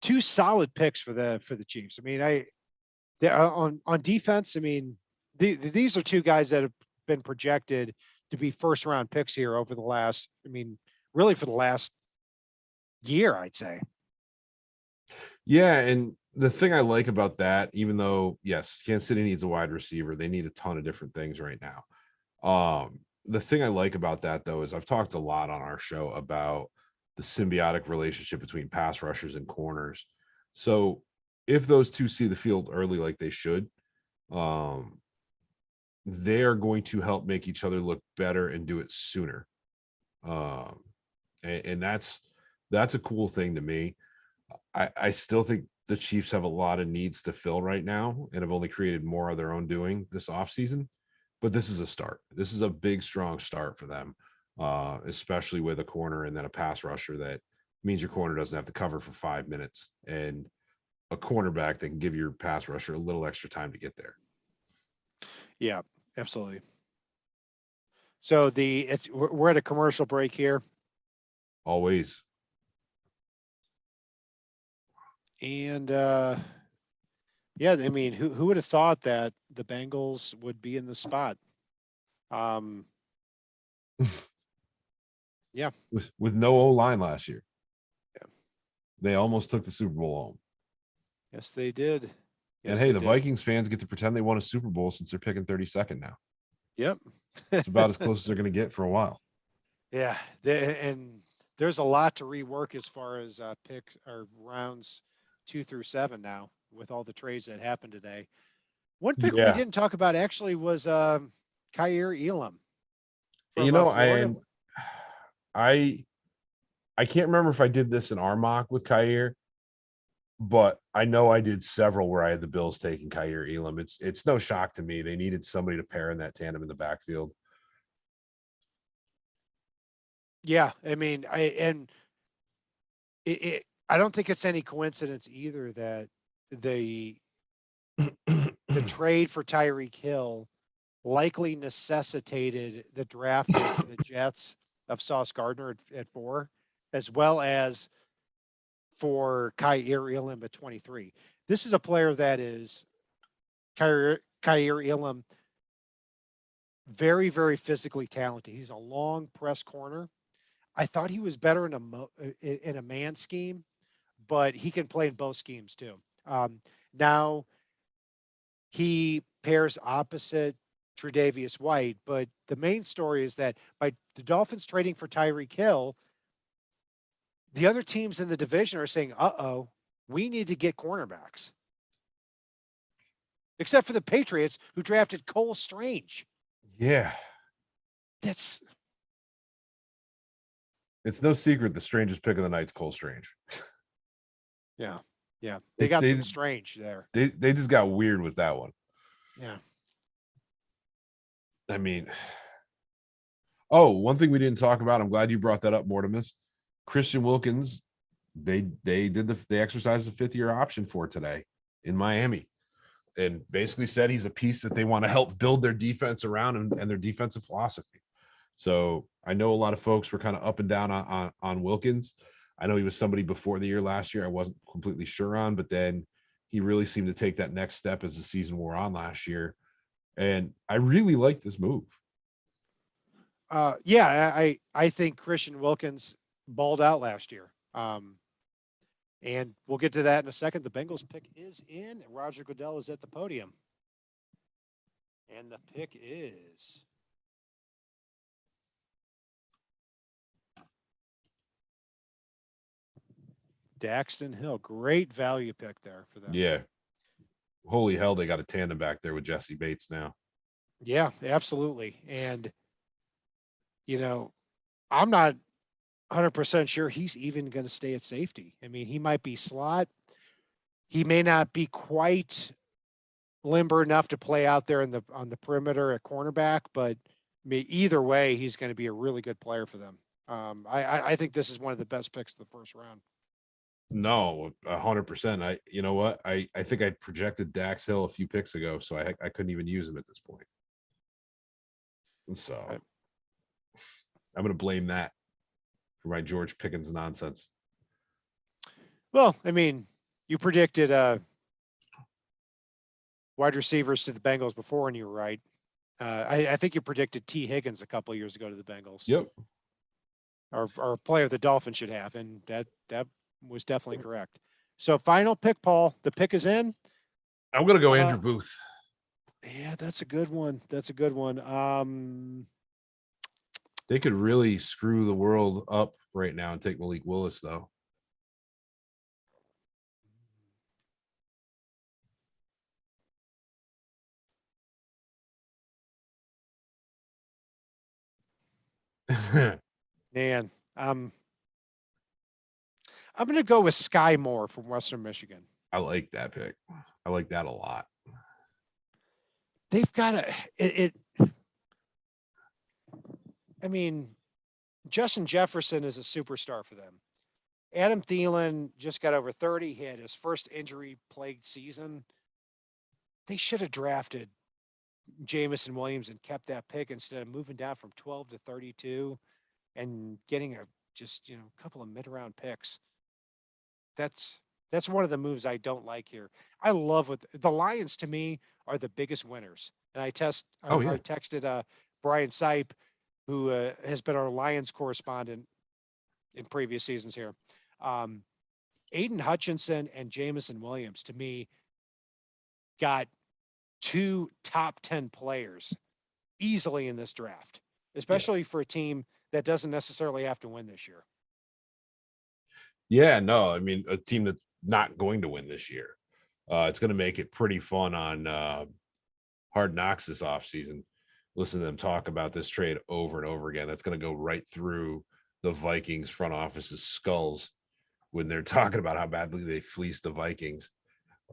two solid picks for the Chiefs. I mean, on defense, these are two guys that have been projected to be first round picks here over the last, really for the last year, I'd say. Yeah, and the thing I like about that, even though, yes, Kansas City needs a wide receiver, they need a ton of different things right now. The thing I like about that, though, is I've talked a lot on our show about the symbiotic relationship between pass rushers and corners. So if those two see the field early like they should, they are going to help make each other look better and do it sooner. And that's a cool thing to me. I still think the Chiefs have a lot of needs to fill right now and have only created more of their own doing this offseason. But this is a start. This is a big, strong start for them, especially with a corner and then a pass rusher. That means your corner doesn't have to cover for 5 minutes, and a cornerback that can give your pass rusher a little extra time to get there. Yeah, absolutely. So we're at a commercial break here. Always. And yeah, who would have thought that the Bengals would be in the spot? Yeah. With no O-line last year. Yeah. They almost took the Super Bowl home. Yes, they did. Yes, and hey, the Vikings fans get to pretend they won a Super Bowl since they're picking 32nd now. Yep. It's about as close as they're going to get for a while. Yeah. And there's a lot to rework as far as picks or rounds 2 through 7 now with all the trades that happened today. One pick we Yeah. didn't talk about actually was Kyer Elam You from know, Florida. I I can't remember if I did this in our mock with Kyer, but I know I did several where I had the Bills taking Kyer Elam. It's no shock to me. They needed somebody to pair in that tandem in the backfield. Yeah, I mean, I don't think it's any coincidence either that the the trade for Tyreek Hill likely necessitated the drafting for the Jets of Sauce Gardner at 4, as well as for Kyer Elam at 23. This is a player that is Kyer Elam, very, very physically talented. He's a long press corner. I thought he was better in a man scheme, but he can play in both schemes too. Now he pairs opposite Tre'Davious White, but the main story is that by the Dolphins trading for Tyreek Hill, the other teams in the division are saying, "Uh-oh, we need to get cornerbacks." Except for the Patriots, who drafted Cole Strange. Yeah. That's It's no secret the strangest pick of the night's Cole Strange. yeah. They got They some strange there. they just got weird with that one. Yeah. I mean, oh, one thing we didn't talk about. I'm glad you brought that up, Mortimus. Christian Wilkins, they exercised the 5th-year option for today in Miami, and basically said he's a piece that they want to help build their defense around and their defensive philosophy. So I know a lot of folks were kind of up and down on Wilkins. I know he was somebody before the year last year I wasn't completely sure on, but then he really seemed to take that next step as the season wore on last year. And I really like this move. Yeah, I think Christian Wilkins balled out last year. And we'll get to that in a second. The Bengals pick is in. Roger Goodell is at the podium. And the pick is Daxton Hill. Great value pick there for them. Yeah. Holy hell, they got a tandem back there with Jesse Bates now. Yeah, absolutely. And, I'm not 100% sure he's even going to stay at safety. I mean, he might be slot. He may not be quite limber enough to play out there on the perimeter at cornerback, but either way, he's going to be a really good player for them. I think this is one of the best picks of the first round. No, 100%. You know what? I think I projected Dax Hill a few picks ago, so I couldn't even use him at this point. And so I'm going to blame that for my George Pickens nonsense. Well, I mean, you predicted wide receivers to the Bengals before, and you were right. I think you predicted T. Higgins a couple of years ago to the Bengals. Yep. Or a player the Dolphins should have, and that was definitely correct. So final pick, Paul. The pick is in. I'm going to go Andrew Booth. Yeah, that's a good one. That's a good one. They could really screw the world up right now and take Malik Willis, though. Man, I'm going to go with Sky Moore from Western Michigan. I like that pick. I like that a lot. They've got I mean, Justin Jefferson is a superstar for them. Adam Thielen just got over 30. He had his first injury-plagued season. They should have drafted Jamison Williams and kept that pick instead of moving down from 12 to 32 and getting a couple of mid-round picks. That's one of the moves I don't like here. I love what the Lions to me are the biggest winners. And I texted Brian Sipe, who has been our Lions correspondent in previous seasons here. Aiden Hutchinson and Jamison Williams to me got 2 top 10 players easily in this draft, especially for a team that doesn't necessarily have to win this year. Yeah, no, I mean, a team that's not going to win this year. It's going to make it pretty fun on Hard Knocks this offseason. Listen to them talk about this trade over and over again. That's going to go right through the Vikings front office's skulls when they're talking about how badly they fleeced the Vikings.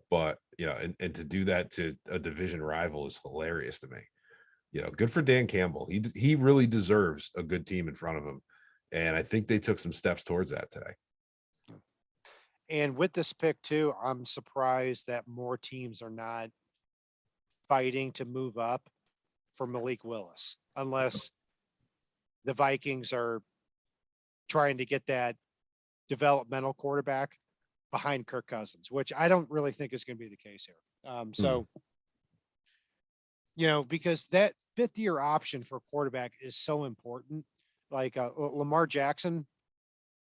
But, and to do that to a division rival is hilarious to me. Good for Dan Campbell. He really deserves a good team in front of him. And I think they took some steps towards that today. And with this pick too, I'm surprised that more teams are not fighting to move up for Malik Willis, unless the Vikings are trying to get that developmental quarterback behind Kirk Cousins, which I don't really think is going to be the case here. Because that 5th-year option for quarterback is so important. Like Lamar Jackson,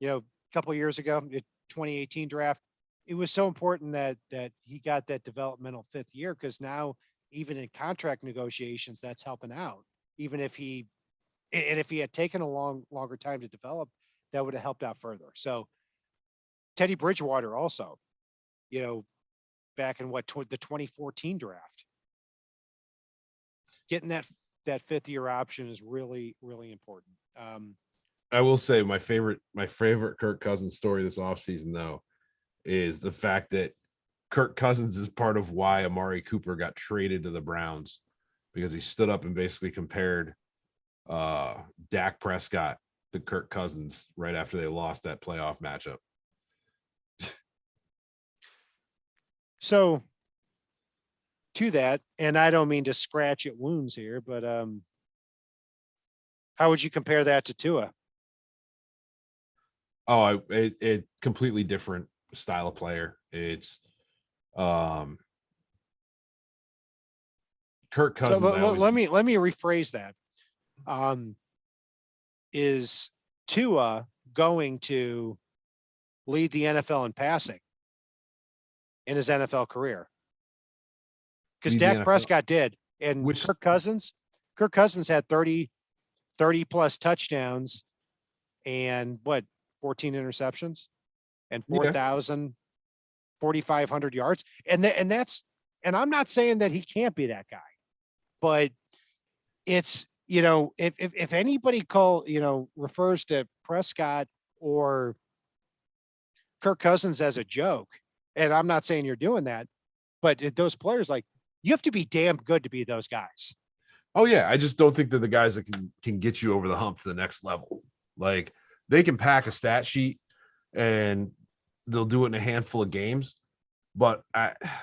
a couple of years ago, 2018 draft, it was so important that he got that developmental 5th year, because now even in contract negotiations, that's helping out. Even if he had taken a longer time to develop, that would have helped out further. So Teddy Bridgewater also, back in the 2014 draft, getting that 5th-year option is really, really important. I will say my favorite Kirk Cousins story this offseason, though, is the fact that Kirk Cousins is part of why Amari Cooper got traded to the Browns, because he stood up and basically compared Dak Prescott to Kirk Cousins right after they lost that playoff matchup. So to that, and I don't mean to scratch at wounds here, but how would you compare that to Tua? Oh, it completely different style of player. It's Kirk Cousins. Let me rephrase that. Is Tua going to lead the NFL in passing in his NFL career? Because Dak Prescott did, and Kirk Cousins had 30 plus touchdowns and 14 interceptions and 4,500 yards. And I'm not saying that he can't be that guy, but it's, if anybody refers to Prescott or Kirk Cousins as a joke, and I'm not saying you're doing that, but those players, you have to be damn good to be those guys. Oh yeah. I just don't think they're the guys that can get you over the hump to the next level. Like, they can pack a stat sheet and they'll do it in a handful of games, but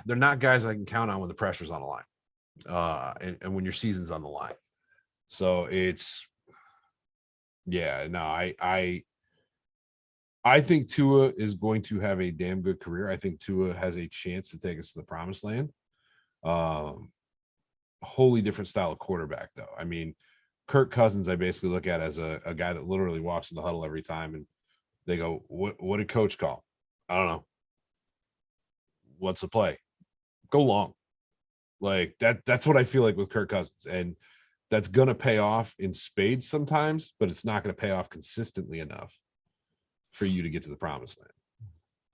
they're not guys I can count on when the pressure's on the line, and when your season's on the line. So it's, I think Tua is going to have a damn good career. I think Tua has a chance to take us to the promised land. Wholly different style of quarterback, though. I mean, Kirk Cousins, I basically look at as a guy that literally walks in the huddle every time and they go, what did coach call? I don't know. What's the play? Go long. Like that's what I feel like with Kirk Cousins. And that's going to pay off in spades sometimes, but it's not going to pay off consistently enough for you to get to the promised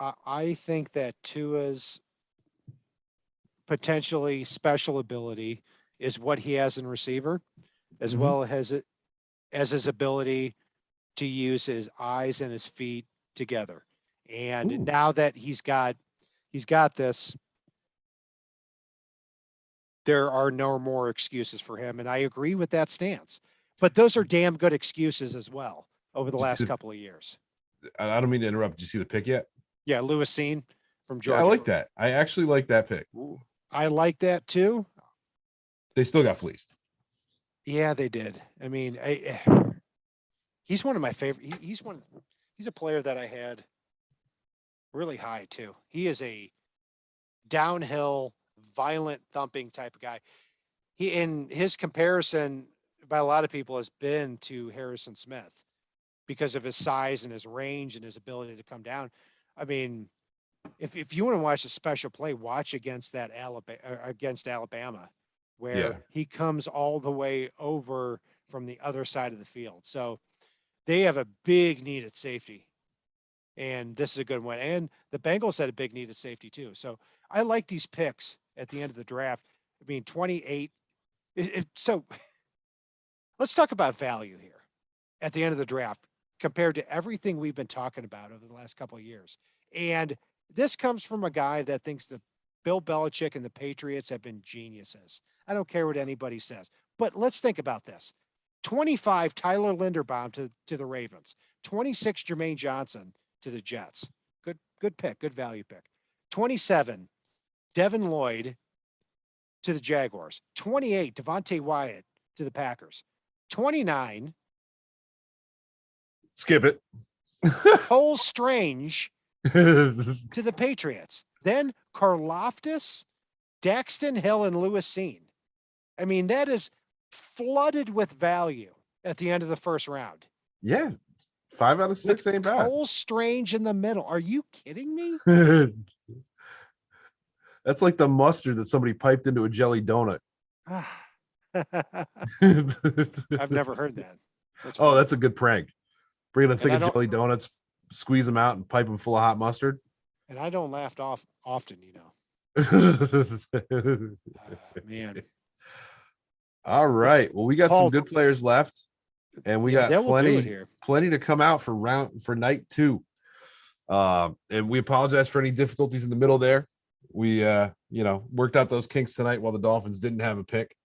land. I think that Tua's potentially special ability is what he has in receiver, as well as his ability to use his eyes and his feet together. And now that he's got this, there are no more excuses for him. And I agree with that stance, but those are damn good excuses as well over the last couple of years. I don't mean to interrupt. Did you see the pick yet? Yeah. Lewis Cine from Georgia. Yeah, I like that. I actually like that pick. I like that too. They still got fleeced. Yeah, they did. I mean, he's one of my favorite. He's a player that I had really high too. He is a downhill, violent, thumping type of guy. His comparison by a lot of people has been to Harrison Smith because of his size and his range and his ability to come down. I mean, if you want to watch a special play, watch against Alabama, where he comes all the way over from the other side of the field. So they have a big need at safety, and this is a good one. And the Bengals had a big need at safety too. So I like these picks at the end of the draft. I mean, 28 So let's talk about value here at the end of the draft compared to everything we've been talking about over the last couple of years. And this comes from a guy that thinks that Bill Belichick and the Patriots have been geniuses. I don't care what anybody says, but let's think about this. 25, Tyler Linderbaum to the Ravens. 26, Jermaine Johnson to the Jets. Good pick, good value pick. 27, Devin Lloyd to the Jaguars. 28, Devontae Wyatt to the Packers. 29, Skip it. Cole Strange to the Patriots. Then Karlaftis, Daxton Hill, and Lewis Seen. I mean, that is flooded with value at the end of the first round. Yeah. 5 out of 6 ain't bad. Cole Strange in the middle. Are you kidding me? That's like the mustard that somebody piped into a jelly donut. I've never heard that. That's a good prank. Bring in a thing of don't- jelly donuts, squeeze them out, and pipe them full of hot mustard. And I don't laugh off often, you know. Man. All right. Well, we got Paul- some good players left, and we got then we'll do it plenty here. plenty to come out for night 2. And we apologize for any difficulties in the middle there. We worked out those kinks tonight while the Dolphins didn't have a pick.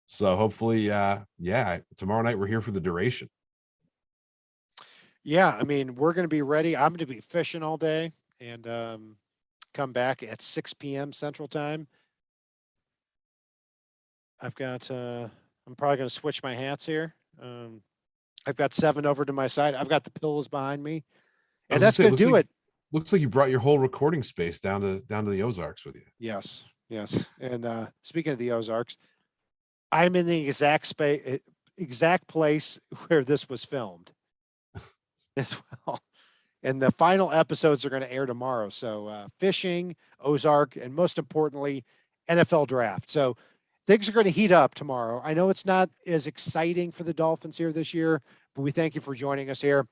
So hopefully, tomorrow night we're here for the duration. Yeah, I mean, we're going to be ready. I'm going to be fishing all day and come back at 6 p.m. Central Time. I've got, I'm probably going to switch my hats here. I've got 7 over to my side. I've got the pillows behind me. And that's going to do it. Looks like you brought your whole recording space down to the Ozarks with you. Yes. And speaking of the Ozarks, I'm in the exact place where this was filmed as well. And the final episodes are going to air tomorrow. So fishing, Ozark, and most importantly, NFL draft. So things are going to heat up tomorrow. I know it's not as exciting for the Dolphins here this year, but we thank you for joining us here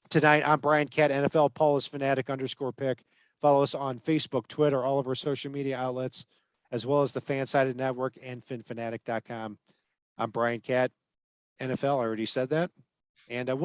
tonight. I'm Brian Cat, NFL. Paul is Fanatic_pick. Follow us on Facebook, Twitter, all of our social media outlets, as well as the Fansided Network and FinFanatic.com. I'm Brian Cat, NFL. I already said that. And we'll